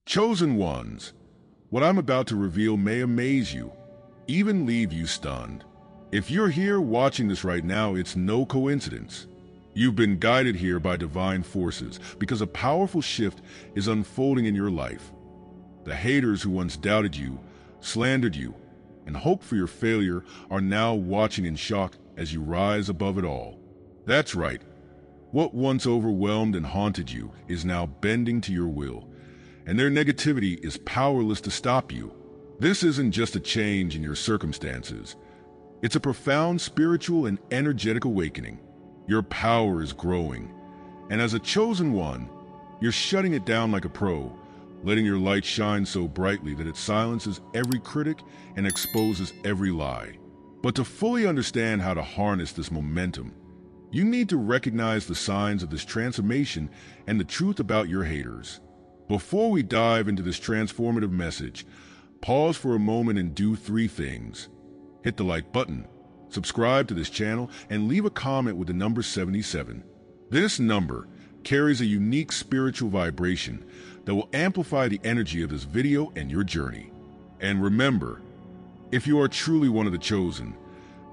Chosen ones, what I'm about to reveal may amaze you, even leave you stunned. If you're here watching this right now, it's no coincidence. You've been guided here by divine forces because a powerful shift is unfolding in your life. The haters who once doubted you, slandered you, and hoped for your failure are now watching in shock as you rise above it all. That's right. What once overwhelmed and haunted you is now bending to your will, and their negativity is powerless to stop you. This isn't just a change in your circumstances. It's a profound spiritual and energetic awakening. Your power is growing, and as a chosen one, you're shutting it down like a pro, letting your light shine so brightly that it silences every critic and exposes every lie. But to fully understand how to harness this momentum, you need to recognize the signs of this transformation and the truth about your haters. Before we dive into this transformative message, pause for a moment and do three things. Hit the like button, subscribe to this channel, and leave a comment with the number 77. This number carries a unique spiritual vibration that will amplify the energy of this video and your journey. And remember, if you are truly one of the chosen,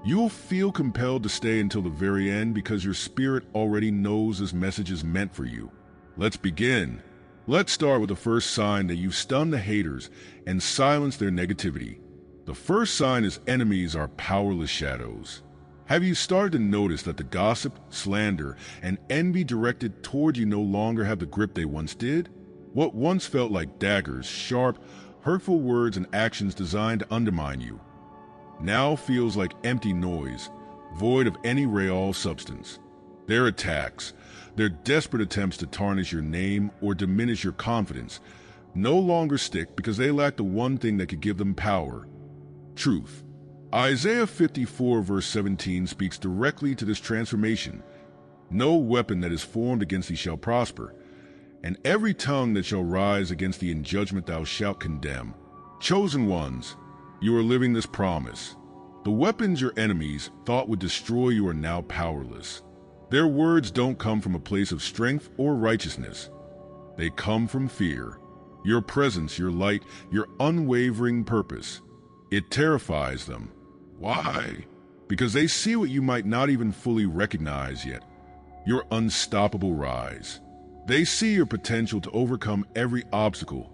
you will feel compelled to stay until the very end because your spirit already knows this message is meant for you. Let's begin. Let's start with the first sign that you've stunned the haters and silenced their negativity. The first sign is enemies are powerless shadows. Have you started to notice that the gossip, slander, and envy directed toward you no longer have the grip they once did? What once felt like daggers, sharp, hurtful words and actions designed to undermine you now feels like empty noise, void of any real substance. Their attacks, their desperate attempts to tarnish your name or diminish your confidence, no longer stick because they lack the one thing that could give them power: truth. Isaiah 54 verse 17 speaks directly to this transformation. No weapon that is formed against thee shall prosper, and every tongue that shall rise against thee in judgment thou shalt condemn. Chosen ones, you are living this promise. The weapons your enemies thought would destroy you are now powerless. Their words don't come from a place of strength or righteousness. They come from fear. Your presence, your light, your unwavering purpose. It terrifies them. Why? Because they see what you might not even fully recognize yet: your unstoppable rise. They see your potential to overcome every obstacle,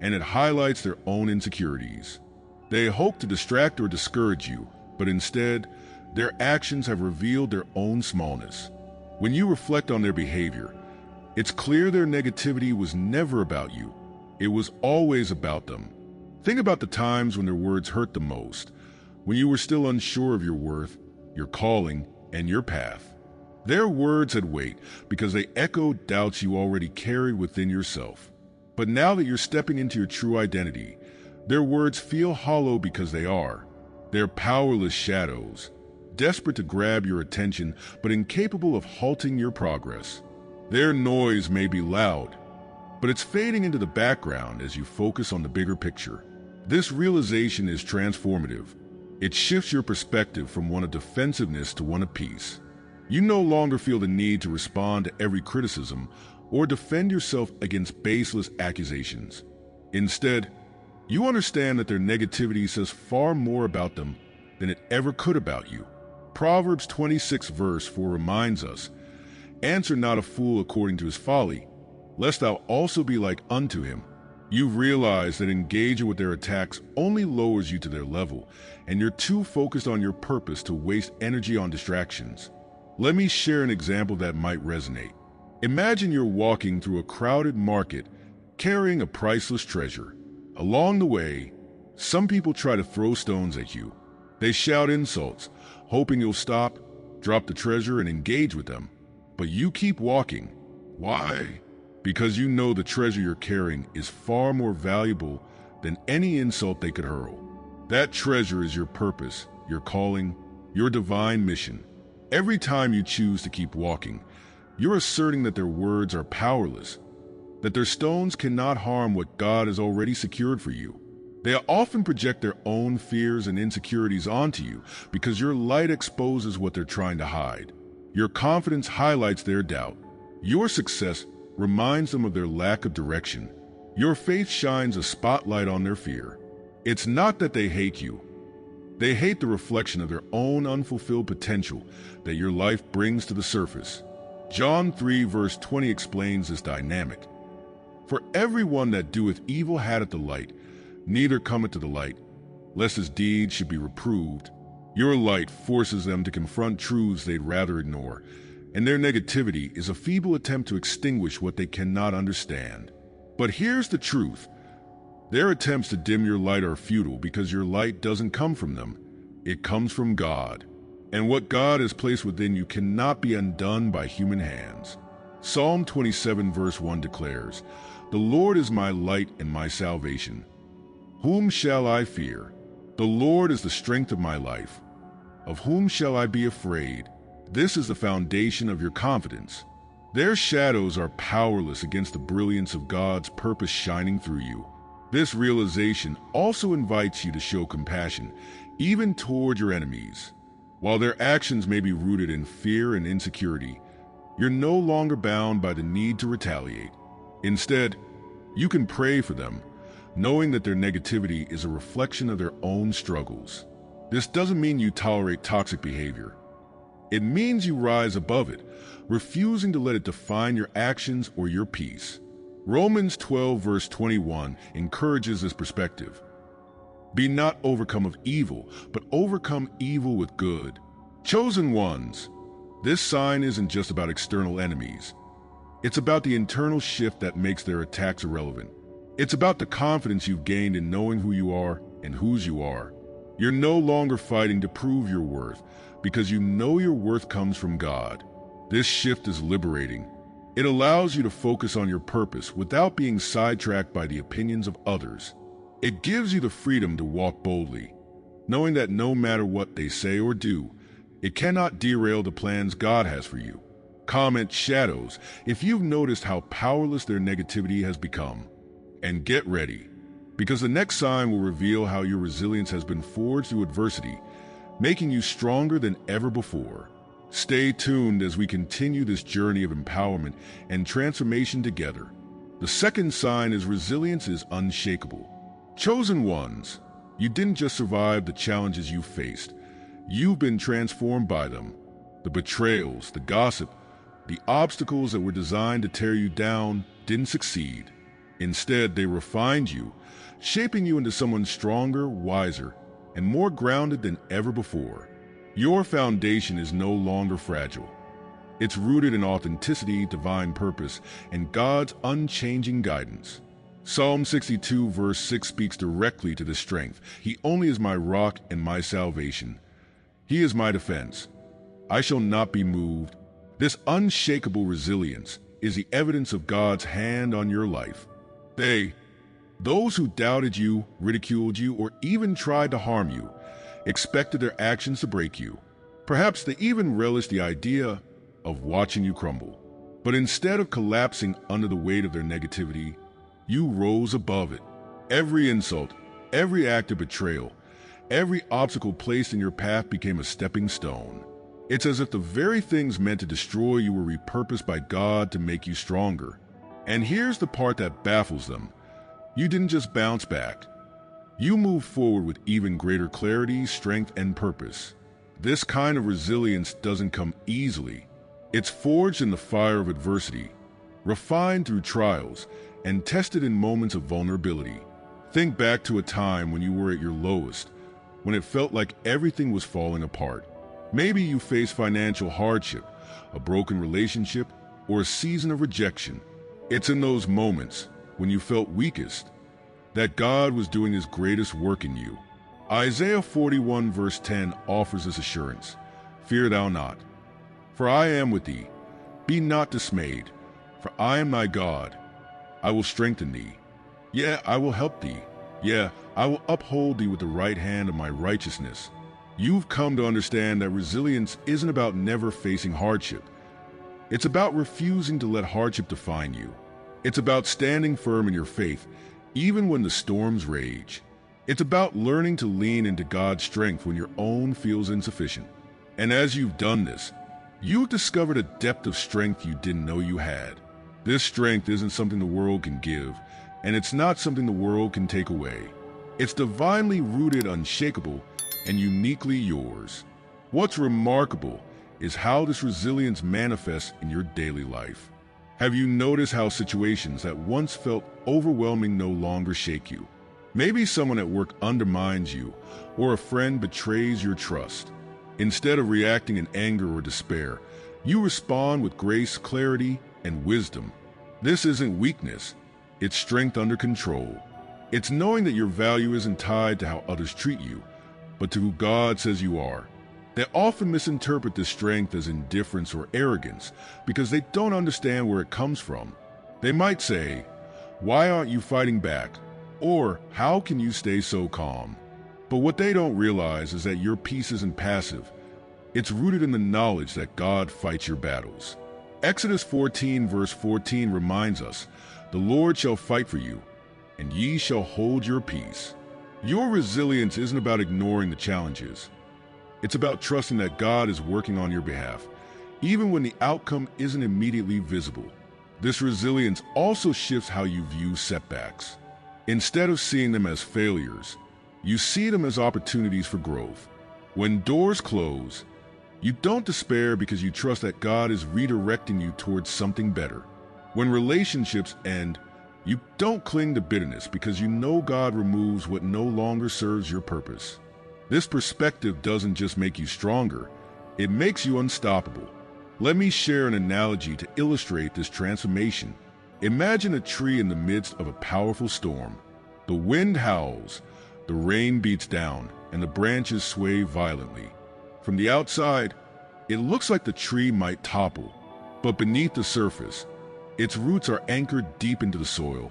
and it highlights their own insecurities. They hope to distract or discourage you, but instead, their actions have revealed their own smallness. When you reflect on their behavior, it's clear their negativity was never about you. It was always about them. Think about the times when their words hurt the most, when you were still unsure of your worth, your calling, and your path. Their words had weight because they echoed doubts you already carried within yourself. But now that you're stepping into your true identity, their words feel hollow because they are. They're powerless shadows, desperate to grab your attention but incapable of halting your progress. Their noise may be loud, but it's fading into the background as you focus on the bigger picture. This realization is transformative. It shifts your perspective from one of defensiveness to one of peace. You no longer feel the need to respond to every criticism or defend yourself against baseless accusations. Instead, you understand that their negativity says far more about them than it ever could about you. Proverbs 26 verse 4 reminds us, "Answer not a fool according to his folly, lest thou also be like unto him." You realize that engaging with their attacks only lowers you to their level, and you're too focused on your purpose to waste energy on distractions. Let me share an example that might resonate. Imagine you're walking through a crowded market carrying a priceless treasure. Along the way, some people try to throw stones at you. They shout insults, hoping you'll stop, drop the treasure, and engage with them. But you keep walking. Why? Because you know the treasure you're carrying is far more valuable than any insult they could hurl. That treasure is your purpose, your calling, your divine mission. Every time you choose to keep walking, you're asserting that their words are powerless, that their stones cannot harm what God has already secured for you. They often project their own fears and insecurities onto you because your light exposes what they're trying to hide. Your confidence highlights their doubt. Your success reminds them of their lack of direction. Your faith shines a spotlight on their fear. It's not that they hate you. They hate the reflection of their own unfulfilled potential that your life brings to the surface. John 3 verse 20 explains this dynamic. For everyone that doeth evil hateth the light, neither cometh to the light, lest his deeds should be reproved. Your light forces them to confront truths they'd rather ignore, and their negativity is a feeble attempt to extinguish what they cannot understand. But here's the truth. Their attempts to dim your light are futile because your light doesn't come from them. It comes from God. And what God has placed within you cannot be undone by human hands. Psalm 27 verse 1 declares, "The Lord is my light and my salvation. Whom shall I fear? The Lord is the strength of my life. Of whom shall I be afraid?" This is the foundation of your confidence. Their shadows are powerless against the brilliance of God's purpose shining through you. This realization also invites you to show compassion, even toward your enemies. While their actions may be rooted in fear and insecurity, you're no longer bound by the need to retaliate. Instead, you can pray for them, knowing that their negativity is a reflection of their own struggles. This doesn't mean you tolerate toxic behavior. It means you rise above it, refusing to let it define your actions or your peace. Romans 12 verse 21 encourages this perspective. Be not overcome of evil, but overcome evil with good. Chosen ones, this sign isn't just about external enemies. It's about the internal shift that makes their attacks irrelevant. It's about the confidence you've gained in knowing who you are and whose you are. You're no longer fighting to prove your worth because you know your worth comes from God. This shift is liberating. It allows you to focus on your purpose without being sidetracked by the opinions of others. It gives you the freedom to walk boldly, knowing that no matter what they say or do, it cannot derail the plans God has for you. Comment shadows if you've noticed how powerless their negativity has become. And get ready, because the next sign will reveal how your resilience has been forged through adversity, making you stronger than ever before. Stay tuned as we continue this journey of empowerment and transformation together. The second sign is resilience is unshakable. Chosen ones, you didn't just survive the challenges you faced. You've been transformed by them. The betrayals, the gossip, the obstacles that were designed to tear you down didn't succeed. Instead, they refined you, shaping you into someone stronger, wiser, and more grounded than ever before. Your foundation is no longer fragile. It's rooted in authenticity, divine purpose, and God's unchanging guidance. Psalm 62 verse 6 speaks directly to this strength. He only is my rock and my salvation. He is my defense. I shall not be moved. This unshakable resilience is the evidence of God's hand on your life. Those who doubted you, ridiculed you, or even tried to harm you, expected their actions to break you. Perhaps they even relished the idea of watching you crumble. But instead of collapsing under the weight of their negativity, you rose above it. Every insult, every act of betrayal, every obstacle placed in your path became a stepping stone. It's as if the very things meant to destroy you were repurposed by God to make you stronger. And here's the part that baffles them. You didn't just bounce back. You moved forward with even greater clarity, strength, and purpose. This kind of resilience doesn't come easily. It's forged in the fire of adversity, refined through trials, and tested in moments of vulnerability. Think back to a time when you were at your lowest, when it felt like everything was falling apart. Maybe you faced financial hardship, a broken relationship, or a season of rejection. It's in those moments, when you felt weakest, that God was doing His greatest work in you. Isaiah 41 verse 10 offers this assurance. Fear thou not, for I am with thee. Be not dismayed, for I am thy God. I will strengthen thee. Yeah, I will help thee. Yeah, I will uphold thee with the right hand of my righteousness. You've come to understand that resilience isn't about never facing hardship. It's about refusing to let hardship define you. It's about standing firm in your faith, even when the storms rage. It's about learning to lean into God's strength when your own feels insufficient. And as you've done this, you've discovered a depth of strength you didn't know you had. This strength isn't something the world can give. and it's not something the world can take away. It's divinely rooted, unshakable, and uniquely yours. What's remarkable is how this resilience manifests in your daily life. Have you noticed how situations that once felt overwhelming no longer shake you? Maybe someone at work undermines you, or a friend betrays your trust. Instead of reacting in anger or despair, you respond with grace, clarity, and wisdom. This isn't weakness, it's strength under control. It's knowing that your value isn't tied to how others treat you, but to who God says you are. They often misinterpret this strength as indifference or arrogance because they don't understand where it comes from. They might say, "Why aren't you fighting back?" Or, "How can you stay so calm?" But what they don't realize is that your peace isn't passive. It's rooted in the knowledge that God fights your battles. Exodus 14 verse 14 reminds us, "The Lord shall fight for you, and ye shall hold your peace." Your resilience isn't about ignoring the challenges. It's about trusting that God is working on your behalf, even when the outcome isn't immediately visible. This resilience also shifts how you view setbacks. Instead of seeing them as failures, you see them as opportunities for growth. When doors close, you don't despair because you trust that God is redirecting you towards something better. When relationships end, you don't cling to bitterness because you know God removes what no longer serves your purpose. This perspective doesn't just make you stronger, it makes you unstoppable. Let me share an analogy to illustrate this transformation. Imagine a tree in the midst of a powerful storm. The wind howls, the rain beats down, and the branches sway violently. From the outside, it looks like the tree might topple, but beneath the surface, its roots are anchored deep into the soil,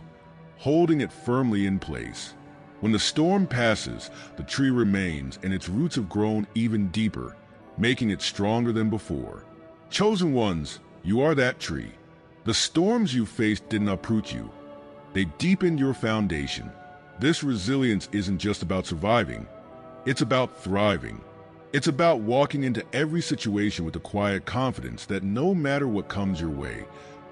holding it firmly in place. When the storm passes, the tree remains, and its roots have grown even deeper, making it stronger than before. Chosen ones, you are that tree. The storms you faced didn't uproot you. They deepened your foundation. This resilience isn't just about surviving. It's about thriving. It's about walking into every situation with a quiet confidence that no matter what comes your way,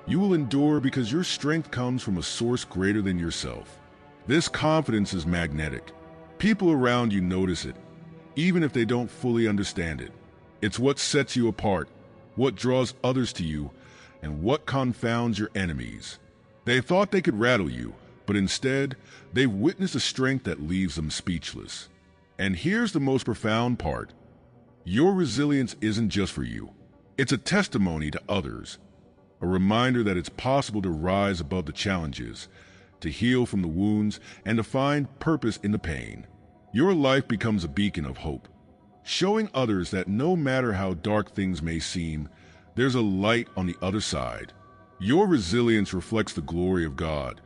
you will endure because your strength comes from a source greater than yourself. This confidence is magnetic. People around you notice it, even if they don't fully understand it. It's what sets you apart, what draws others to you, and what confounds your enemies. They thought they could rattle you, but instead, they've witnessed a strength that leaves them speechless. And here's the most profound part. Your resilience isn't just for you. It's a testimony to others, a reminder that it's possible to rise above the challenges, to heal from the wounds, and to find purpose in the pain. Your life becomes a beacon of hope, showing others that no matter how dark things may seem, there's a light on the other side. Your resilience reflects the glory of God,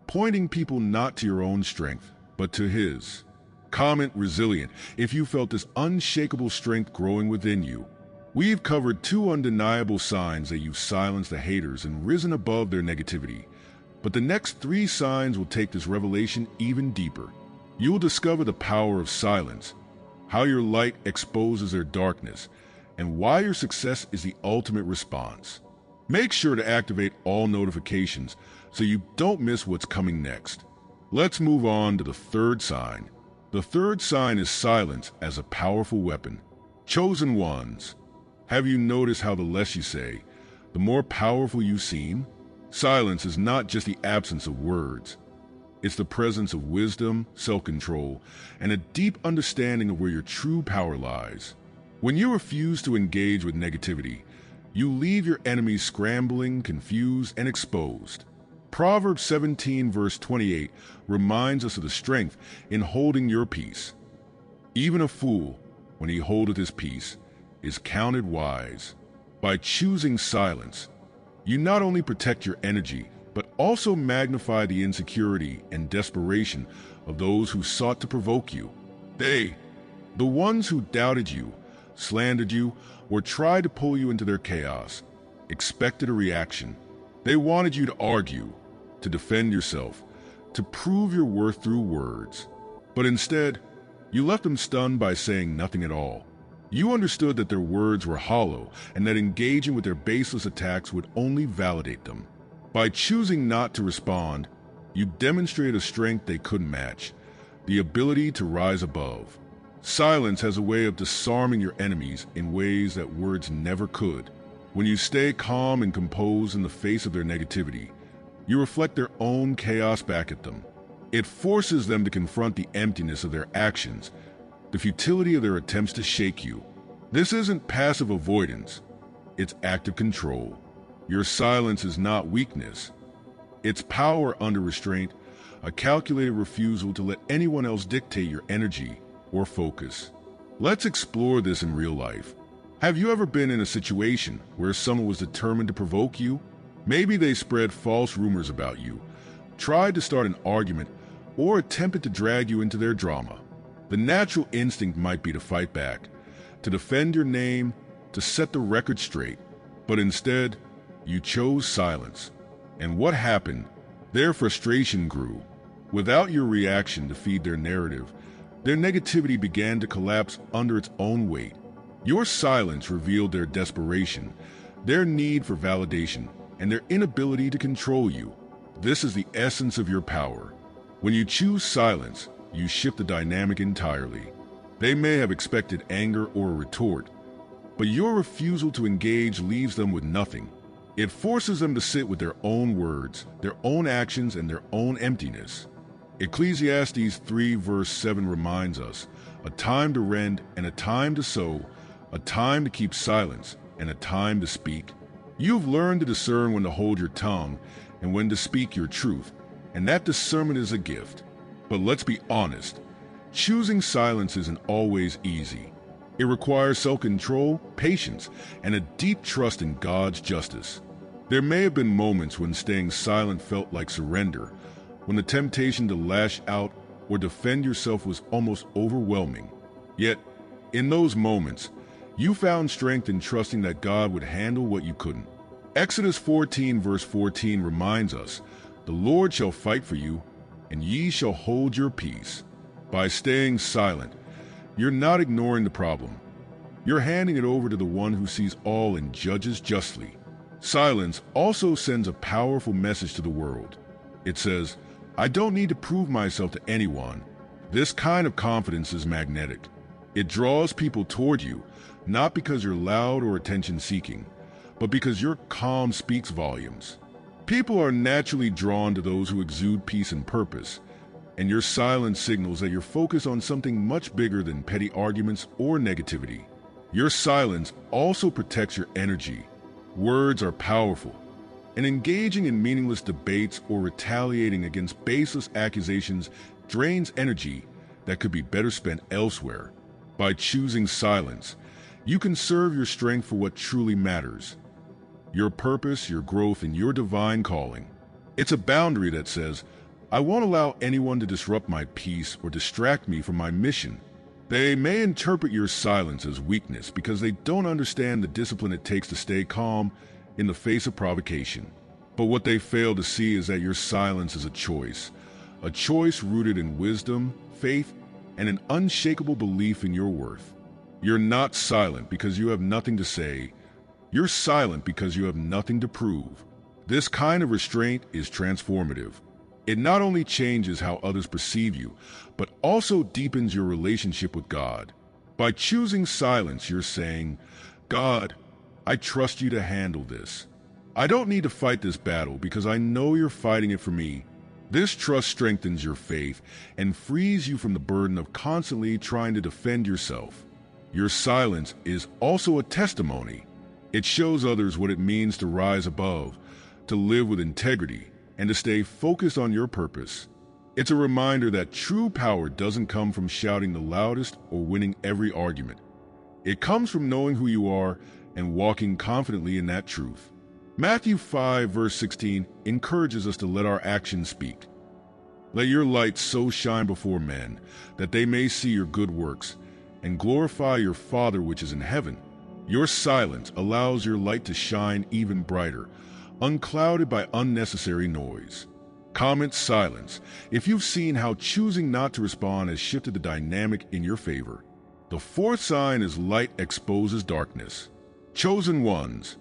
pointing people not to your own strength, but to His. Comment resilient if you felt this unshakable strength growing within you. We've covered two undeniable signs that you've silenced the haters and risen above their negativity. But the next three signs will take this revelation even deeper. You will discover the power of silence, how your light exposes their darkness, and why your success is the ultimate response. Make sure to activate all notifications so you don't miss what's coming next. Let's move on to the third sign. The third sign is silence as a powerful weapon. Chosen ones, have you noticed how the less you say, the more powerful you seem? Silence is not just the absence of words. It's the presence of wisdom, self-control, and a deep understanding of where your true power lies. When you refuse to engage with negativity, you leave your enemies scrambling, confused, and exposed. Proverbs 17 verse 28 reminds us of the strength in holding your peace. Even a fool, when he holdeth his peace, is counted wise. By choosing silence, you not only protect your energy, but also magnify the insecurity and desperation of those who sought to provoke you. They, the ones who doubted you, slandered you, or tried to pull you into their chaos, expected a reaction. They wanted you to argue, to defend yourself, to prove your worth through words. But instead, you left them stunned by saying nothing at all. You understood that their words were hollow and that engaging with their baseless attacks would only validate them. By choosing not to respond, You demonstrate a strength they couldn't match, the ability to rise above. Silence has a way of disarming your enemies in ways that words never could. When you stay calm and composed in the face of their negativity, you reflect their own chaos back at them. It forces them to confront the emptiness of their actions, the futility of their attempts to shake you. This isn't passive avoidance, it's active control. Your silence is not weakness. It's power under restraint, a calculated refusal to let anyone else dictate your energy or focus. Let's explore this in real life. Have you ever been in a situation where someone was determined to provoke you? Maybe they spread false rumors about you, tried to start an argument, or attempted to drag you into their drama. The natural instinct might be to fight back, to defend your name, to set the record straight. But instead, you chose silence. And what happened? Their frustration grew. Without your reaction to feed their narrative, their negativity began to collapse under its own weight. Your silence revealed their desperation, their need for validation, and their inability to control you. This is the essence of your power. When you choose silence, you shift the dynamic entirely. They may have expected anger or a retort, but your refusal to engage leaves them with nothing. It forces them to sit with their own words, their own actions, and their own emptiness. Ecclesiastes 3 verse 7 reminds us, a time to rend and a time to sow, a time to keep silence and a time to speak. You've learned to discern when to hold your tongue and when to speak your truth, and that discernment is a gift. But let's be honest, choosing silence isn't always easy. It requires self-control, patience, and a deep trust in God's justice. There may have been moments when staying silent felt like surrender, when the temptation to lash out or defend yourself was almost overwhelming. Yet, in those moments, you found strength in trusting that God would handle what you couldn't. Exodus 14 verse 14 reminds us, "The Lord shall fight for you, and ye shall hold your peace." By staying silent, you're not ignoring the problem. You're handing it over to the one who sees all and judges justly. Silence also sends a powerful message to the world. It says, I don't need to prove myself to anyone. This kind of confidence is magnetic. It draws people toward you, not because you're loud or attention-seeking, but because your calm speaks volumes. People are naturally drawn to those who exude peace and purpose, and your silence signals that you're focused on something much bigger than petty arguments or negativity. Your silence also protects your energy. Words are powerful, and engaging in meaningless debates or retaliating against baseless accusations drains energy that could be better spent elsewhere. By choosing silence, you can serve your strength for what truly matters: your purpose, your growth, and your divine calling. It's a boundary that says, I won't allow anyone to disrupt my peace or distract me from my mission. They may interpret your silence as weakness because they don't understand the discipline it takes to stay calm in the face of provocation. But what they fail to see is that your silence is a choice rooted in wisdom, faith, and an unshakable belief in your worth. You're not silent because you have nothing to say. You're silent because you have nothing to prove. This kind of restraint is transformative. It not only changes how others perceive you, but also deepens your relationship with God. By choosing silence, you're saying, God, I trust you to handle this. I don't need to fight this battle because I know you're fighting it for me. This trust strengthens your faith and frees you from the burden of constantly trying to defend yourself. Your silence is also a testimony. It shows others what it means to rise above, to live with integrity, and to stay focused on your purpose. It's a reminder that true power doesn't come from shouting the loudest or winning every argument. It comes from knowing who you are and walking confidently in that truth. Matthew 5 verse 16 encourages us to let our actions speak. Let your light so shine before men that they may see your good works and glorify your Father which is in heaven. Your silence allows your light to shine even brighter, unclouded by unnecessary noise. Comment silence if you've seen how choosing not to respond has shifted the dynamic in your favor. The fourth sign is light exposes darkness. Chosen ones,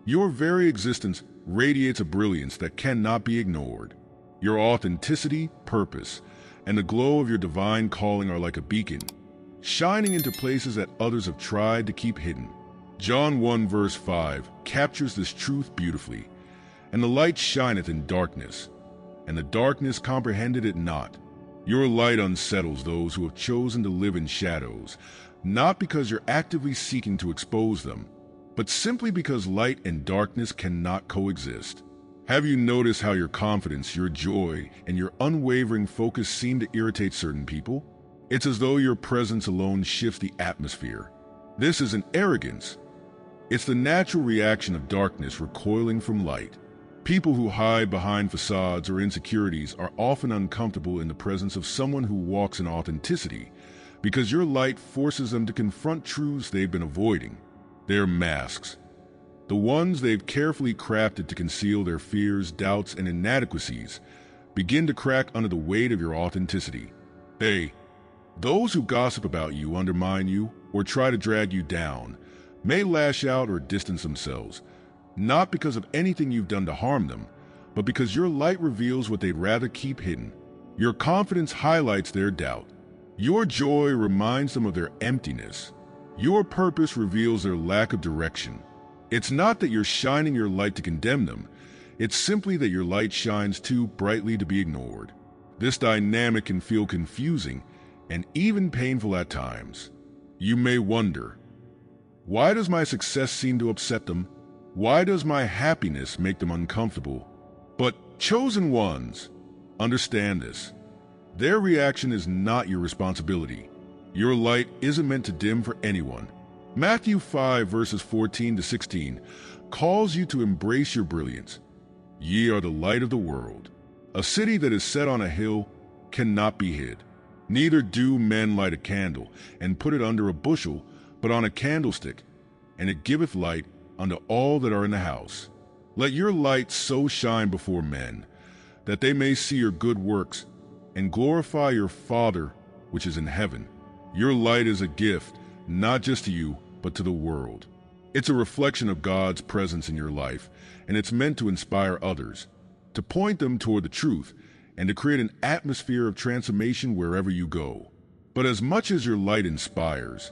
your very existence radiates a brilliance that cannot be ignored. Your authenticity, purpose, and the glow of your divine calling are like a beacon, shining into places that others have tried to keep hidden. John 1 verse 5 captures this truth beautifully. And the light shineth in darkness, and the darkness comprehended it not. Your light unsettles those who have chosen to live in shadows, not because you're actively seeking to expose them, but simply because light and darkness cannot coexist. Have you noticed how your confidence, your joy, and your unwavering focus seem to irritate certain people? It's as though your presence alone shifts the atmosphere. This isn't arrogance. It's the natural reaction of darkness recoiling from light. People who hide behind facades or insecurities are often uncomfortable in the presence of someone who walks in authenticity, because your light forces them to confront truths they've been avoiding. Their masks, the ones they've carefully crafted to conceal their fears, doubts, and inadequacies, begin to crack under the weight of your authenticity. Those who gossip about you, undermine you, or try to drag you down, may lash out or distance themselves, not because of anything you've done to harm them, but because your light reveals what they'd rather keep hidden. Your confidence highlights their doubt. Your joy reminds them of their emptiness. Your purpose reveals their lack of direction. It's not that you're shining your light to condemn them. It's simply that your light shines too brightly to be ignored. This dynamic can feel confusing and even painful at times. You may wonder, why does my success seem to upset them? Why does my happiness make them uncomfortable? But chosen ones, understand this. Their reaction is not your responsibility. Your light isn't meant to dim for anyone. Matthew 5 verses 14 to 16 calls you to embrace your brilliance. Ye are the light of the world. A city that is set on a hill cannot be hid. Neither do men light a candle and put it under a bushel, but on a candlestick, and it giveth light unto all that are in the house. Let your light so shine before men, that they may see your good works, and glorify your Father which is in heaven. Your light is a gift, not just to you, but to the world. It's a reflection of God's presence in your life, and it's meant to inspire others, to point them toward the truth, and to create an atmosphere of transformation wherever you go. But as much as your light inspires,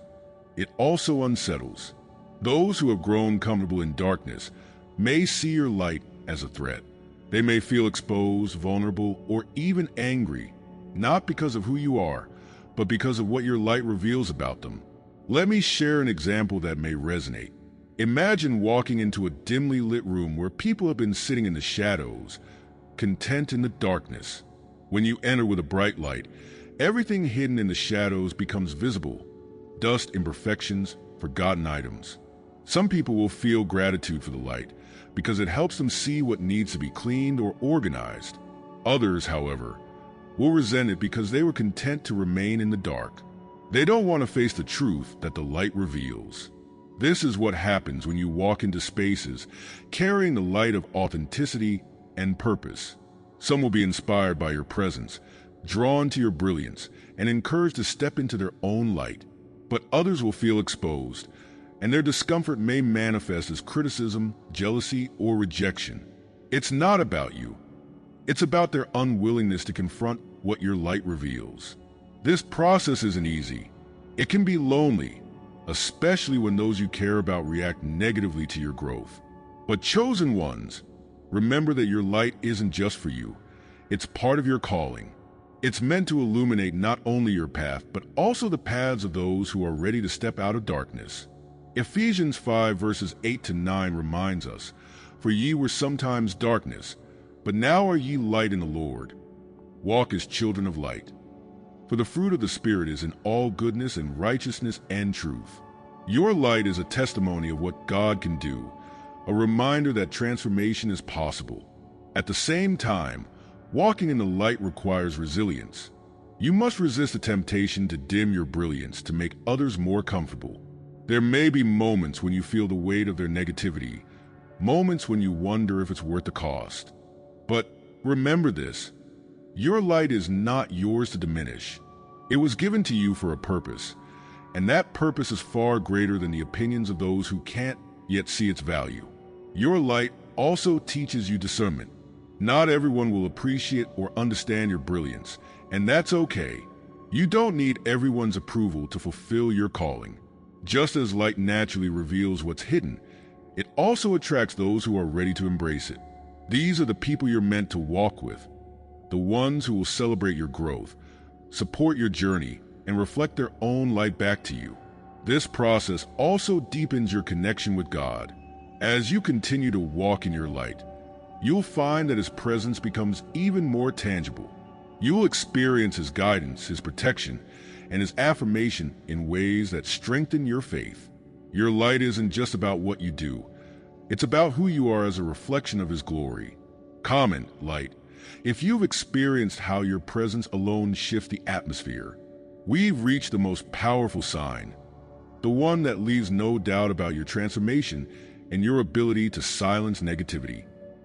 it also unsettles. Those who have grown comfortable in darkness may see your light as a threat. They may feel exposed, vulnerable, or even angry, not because of who you are, but because of what your light reveals about them. Let me share an example that may resonate. Imagine walking into a dimly lit room where people have been sitting in the shadows, content in the darkness. When you enter with a bright light, everything hidden in the shadows becomes visible: dust, imperfections, forgotten items. Some people will feel gratitude for the light because it helps them see what needs to be cleaned or organized. Others, however, will resent it because they were content to remain in the dark. They don't want to face the truth that the light reveals. This is what happens when you walk into spaces carrying the light of authenticity and purpose. Some will be inspired by your presence, drawn to your brilliance, and encouraged to step into their own light. But others will feel exposed, and their discomfort may manifest as criticism, jealousy, or rejection. It's not about you. It's about their unwillingness to confront what your light reveals. This process isn't easy. It can be lonely, especially when those you care about react negatively to your growth. But chosen ones, remember that your light isn't just for you. It's part of your calling. It's meant to illuminate not only your path, but also the paths of those who are ready to step out of darkness. Ephesians 5 verses 8 to 9 reminds us, "For ye were sometimes darkness, but now are ye light in the Lord. Walk as children of light. For the fruit of the Spirit is in all goodness and righteousness and truth." Your light is a testimony of what God can do, a reminder that transformation is possible. At the same time, walking in the light requires resilience. You must resist the temptation to dim your brilliance to make others more comfortable. There may be moments when you feel the weight of their negativity, moments when you wonder if it's worth the cost. But remember this: your light is not yours to diminish. It was given to you for a purpose, and that purpose is far greater than the opinions of those who can't yet see its value. Your light also teaches you discernment, Not everyone will appreciate or understand your brilliance, and that's okay. You don't need everyone's approval to fulfill your calling. Just as light naturally reveals what's hidden, it also attracts those who are ready to embrace it. These are the people you're meant to walk with, the ones who will celebrate your growth, support your journey, and reflect their own light back to you. This process also deepens your connection with God. As you continue to walk in your light, you'll find that His presence becomes even more tangible. You'll experience His guidance, His protection, and His affirmation in ways that strengthen your faith. Your light isn't just about what you do. It's about who you are as a reflection of His glory. Comment, light, if you've experienced how your presence alone shifts the atmosphere. We've reached the most powerful sign, the one that leaves no doubt about your transformation and your ability to silence negativity.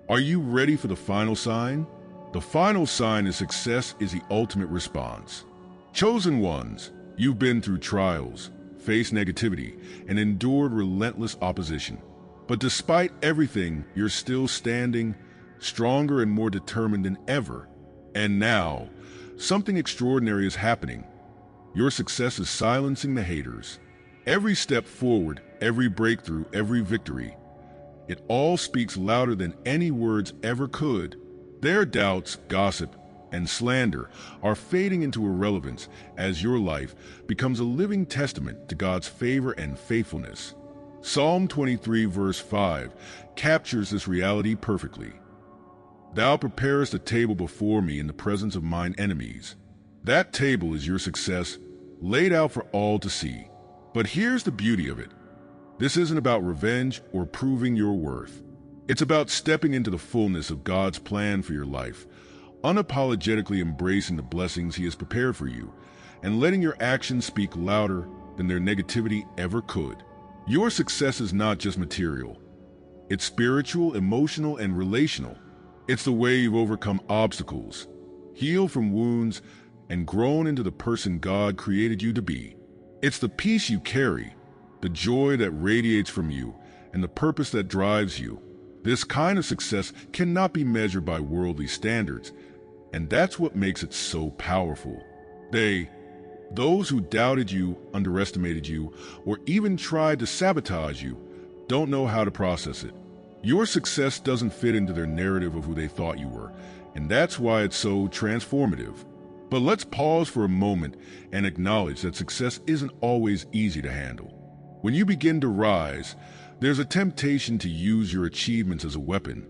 Are you ready for the final sign? The final sign is success is the ultimate response. Chosen ones, you've been through trials, faced negativity, and endured relentless opposition. But despite everything, you're still standing, stronger and more determined than ever. And now, something extraordinary is happening. Your success is silencing the haters. Every step forward, every breakthrough, every victory, it all speaks louder than any words ever could. Their doubts, gossip, and slander are fading into irrelevance as your life becomes a living testament to God's favor and faithfulness. Psalm 23 verse 5 captures this reality perfectly. Thou preparest a table before me in the presence of mine enemies. That table is your success, laid out for all to see. But here's the beauty of it. This isn't about revenge or proving your worth. It's about stepping into the fullness of God's plan for your life, unapologetically embracing the blessings He has prepared for you, and letting your actions speak louder than their negativity ever could. Your success is not just material. It's spiritual, emotional, and relational. It's the way you've overcome obstacles, healed from wounds, and grown into the person God created you to be. It's the peace you carry, the joy that radiates from you, and the purpose that drives you. This kind of success cannot be measured by worldly standards, and that's what makes it so powerful. Those who doubted you, underestimated you, or even tried to sabotage you, don't know how to process it. Your success doesn't fit into their narrative of who they thought you were, and that's why it's so transformative. But let's pause for a moment and acknowledge that success isn't always easy to handle. When you begin to rise, there's a temptation to use your achievements as a weapon,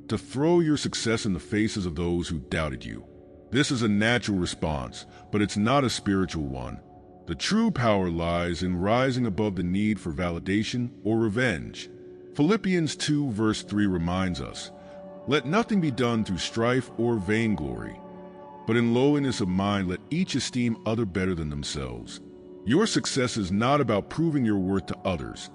to throw your success in the faces of those who doubted you. This is a natural response, but it's not a spiritual one. The true power lies in rising above the need for validation or revenge. Philippians 2 verse 3 reminds us, "Let nothing be done through strife or vainglory, but in lowliness of mind let each esteem other better than themselves." Your success is not about proving your worth to others.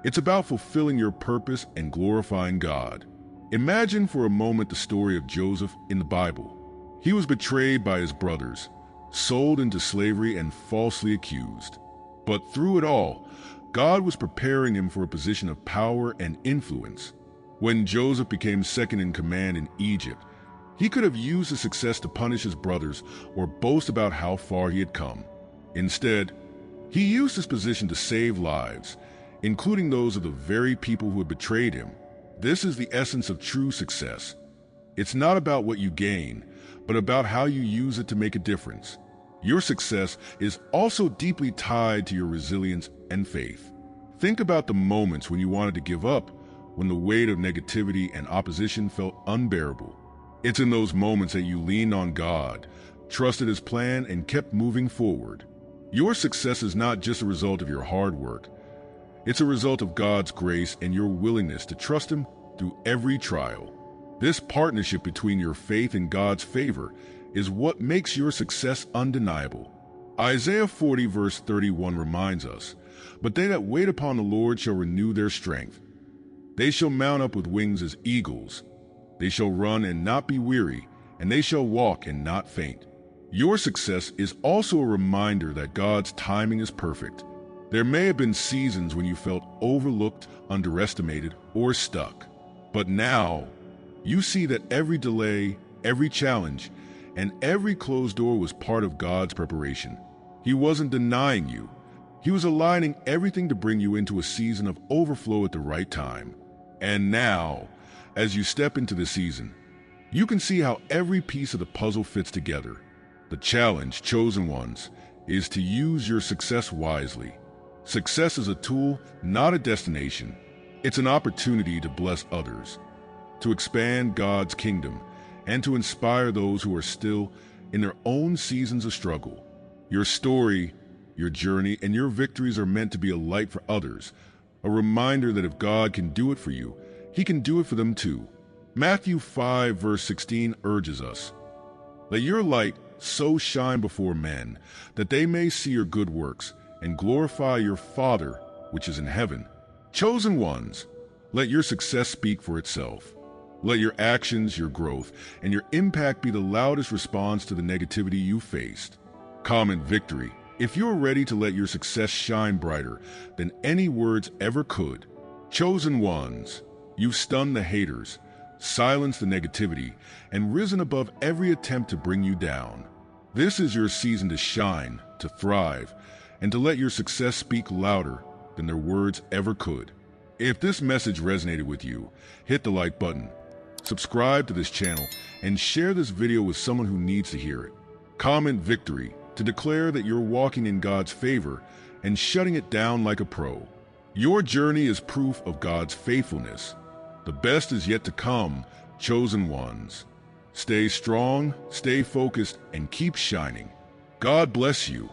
It's about fulfilling your purpose and glorifying God. Imagine for a moment the story of Joseph in the Bible. He was betrayed by his brothers, sold into slavery, and falsely accused. But through it all, God was preparing him for a position of power and influence. When Joseph became second in command in Egypt, he could have used his success to punish his brothers or boast about how far he had come. Instead, he used his position to save lives, including those of the very people who had betrayed him. This is the essence of true success. It's not about what you gain, but about how you use it to make a difference. Your success is also deeply tied to your resilience and faith. Think about the moments when you wanted to give up, when the weight of negativity and opposition felt unbearable. It's in those moments that you leaned on God, trusted His plan, and kept moving forward. Your success is not just a result of your hard work. It's a result of God's grace and your willingness to trust Him through every trial. This partnership between your faith and God's favor is what makes your success undeniable. Isaiah 40 verse 31 reminds us, "But they that wait upon the Lord shall renew their strength. They shall mount up with wings as eagles. They shall run and not be weary, and they shall walk and not faint." Your success is also a reminder that God's timing is perfect. There may have been seasons when you felt overlooked, underestimated, or stuck. But now, You see that every delay, every challenge, and every closed door was part of God's preparation. He wasn't denying you. He was aligning everything to bring you into a season of overflow at the right time. And now, as you step into the season, you can see how every piece of the puzzle fits together. The challenge, chosen ones, is to use your success wisely. Success is a tool, not a destination. It's an opportunity to bless others, to expand God's kingdom, and to inspire those who are still in their own seasons of struggle. Your story, your journey, and your victories are meant to be a light for others, a reminder that if God can do it for you, He can do it for them too. Matthew 5 verse 16 urges us, "Let your light so shine before men, that they may see your good works and glorify your Father which is in heaven." Chosen ones, let your success speak for itself. Let your actions, your growth, and your impact be the loudest response to the negativity you faced. Comment victory if you're ready to let your success shine brighter than any words ever could. Chosen ones, you've stunned the haters, silenced the negativity, and risen above every attempt to bring you down. This is your season to shine, to thrive, and to let your success speak louder than their words ever could. If this message resonated with you, hit the like button, subscribe to this channel, and share this video with someone who needs to hear it. Comment victory to declare that you're walking in God's favor and shutting it down like a pro. Your journey is proof of God's faithfulness. The best is yet to come, chosen ones. Stay strong, stay focused, and keep shining. God bless you.